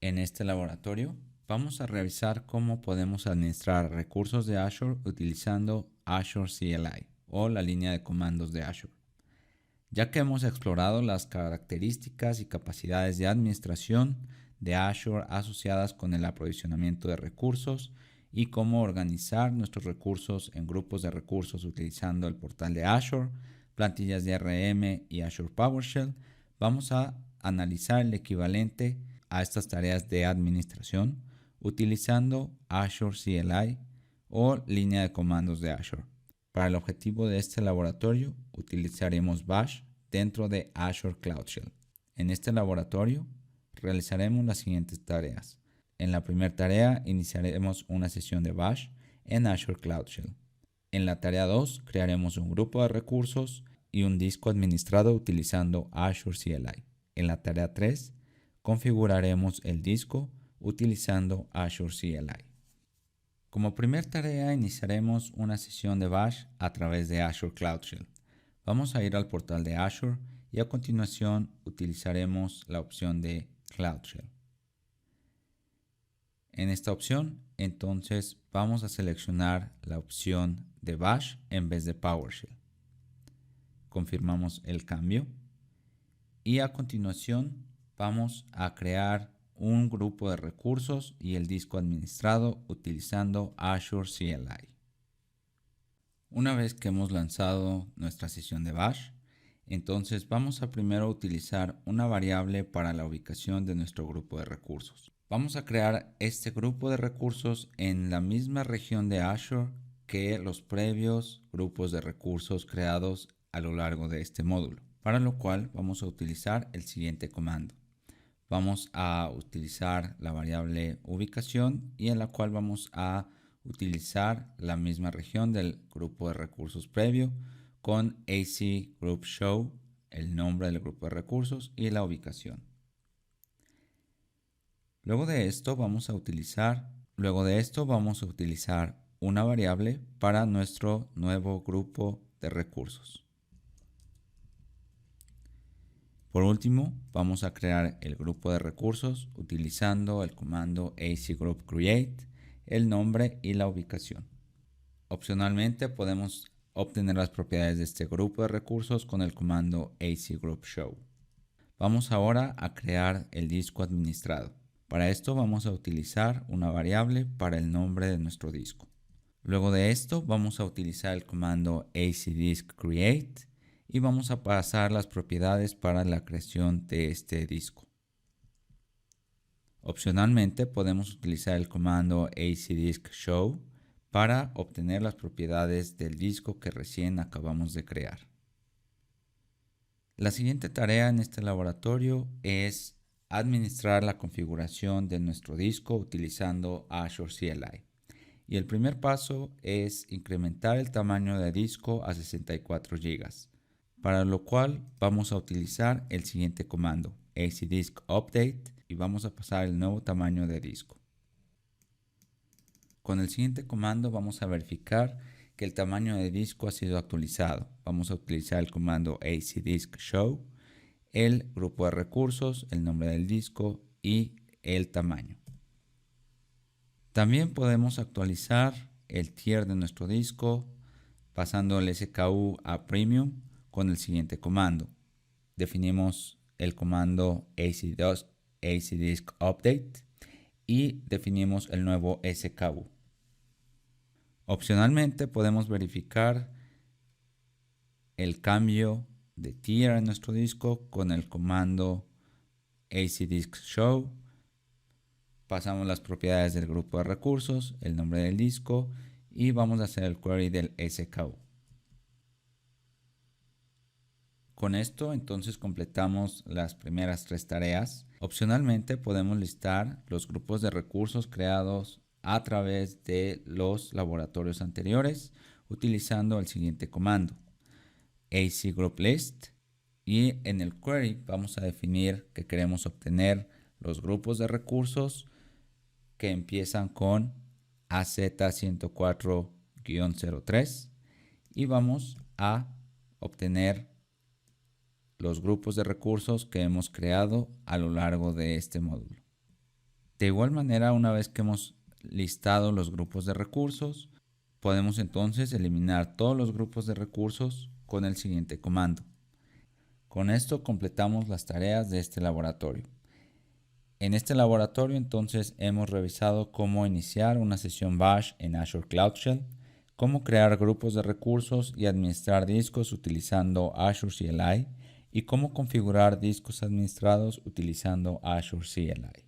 En este laboratorio vamos a revisar cómo podemos administrar recursos de Azure utilizando Azure CLI o la línea de comandos de Azure. Ya que hemos explorado las características y capacidades de administración de Azure asociadas con el aprovisionamiento de recursos y cómo organizar nuestros recursos en grupos de recursos utilizando el portal de Azure, plantillas de RM y Azure PowerShell, vamos a analizar el equivalente a estas tareas de administración utilizando Azure CLI o línea de comandos de Azure. Para el objetivo de este laboratorio utilizaremos Bash dentro de Azure Cloud Shell. En este laboratorio realizaremos las siguientes tareas. En la primera tarea iniciaremos una sesión de Bash en Azure Cloud Shell. En la tarea 2 crearemos un grupo de recursos y un disco administrado utilizando Azure CLI. En la tarea 3 configuraremos el disco utilizando Azure CLI. Como primera tarea iniciaremos una sesión de Bash a través de Azure Cloud Shell. Vamos a ir al portal de Azure y a continuación utilizaremos la opción de Cloud Shell. En esta opción, entonces vamos a seleccionar la opción de Bash en vez de PowerShell. Confirmamos el cambio y a continuación vamos a crear un grupo de recursos y el disco administrado utilizando Azure CLI. Una vez que hemos lanzado nuestra sesión de Bash, entonces vamos a primero utilizar una variable para la ubicación de nuestro grupo de recursos. Vamos a crear este grupo de recursos en la misma región de Azure que los previos grupos de recursos creados a lo largo de este módulo, para lo cual vamos a utilizar el siguiente comando. Vamos a utilizar la variable ubicación y en la cual vamos a utilizar la misma región del grupo de recursos previo con AC Group Show, el nombre del grupo de recursos y la ubicación. Luego de esto vamos a utilizar una variable para nuestro nuevo grupo de recursos. Por último, vamos a crear el grupo de recursos utilizando el comando acgroupCreate, el nombre y la ubicación. Opcionalmente podemos obtener las propiedades de este grupo de recursos con el comando acgroupShow. Vamos ahora a crear el disco administrado. Para esto vamos a utilizar una variable para el nombre de nuestro disco. Luego de esto vamos a utilizar el comando acdiskCreate y vamos a pasar las propiedades para la creación de este disco. Opcionalmente podemos utilizar el comando acdiskShow para obtener las propiedades del disco que recién acabamos de crear. La siguiente tarea en este laboratorio es administrar la configuración de nuestro disco utilizando Azure CLI. Y el primer paso es incrementar el tamaño de disco a 64 GB. Para lo cual vamos a utilizar el siguiente comando, acdiskUpdate, y vamos a pasar el nuevo tamaño de disco. Con el siguiente comando vamos a verificar que el tamaño de disco ha sido actualizado. Vamos a utilizar el comando acdiskShow, el grupo de recursos, el nombre del disco y el tamaño. También podemos actualizar el tier de nuestro disco pasando el SKU a Premium con el siguiente comando. Definimos el comando acdiskUpdate y definimos el nuevo SKU. Opcionalmente podemos verificar el cambio de tier en nuestro disco con el comando acdiskShow. Pasamos las propiedades del grupo de recursos, el nombre del disco y vamos a hacer el query del SKU. Con esto entonces completamos las primeras 3 tareas. Opcionalmente podemos listar los grupos de recursos creados a través de los laboratorios anteriores utilizando el siguiente comando, acgrouplist, y en el query vamos a definir que queremos obtener los grupos de recursos que empiezan con AZ104-03 y vamos a obtener los grupos de recursos que hemos creado a lo largo de este módulo. De igual manera, una vez que hemos listado los grupos de recursos, podemos entonces eliminar todos los grupos de recursos con el siguiente comando. Con esto completamos las tareas de este laboratorio. En este laboratorio entonces hemos revisado cómo iniciar una sesión Bash en Azure Cloud Shell, cómo crear grupos de recursos y administrar discos utilizando Azure CLI y cómo configurar discos administrados utilizando Azure CLI.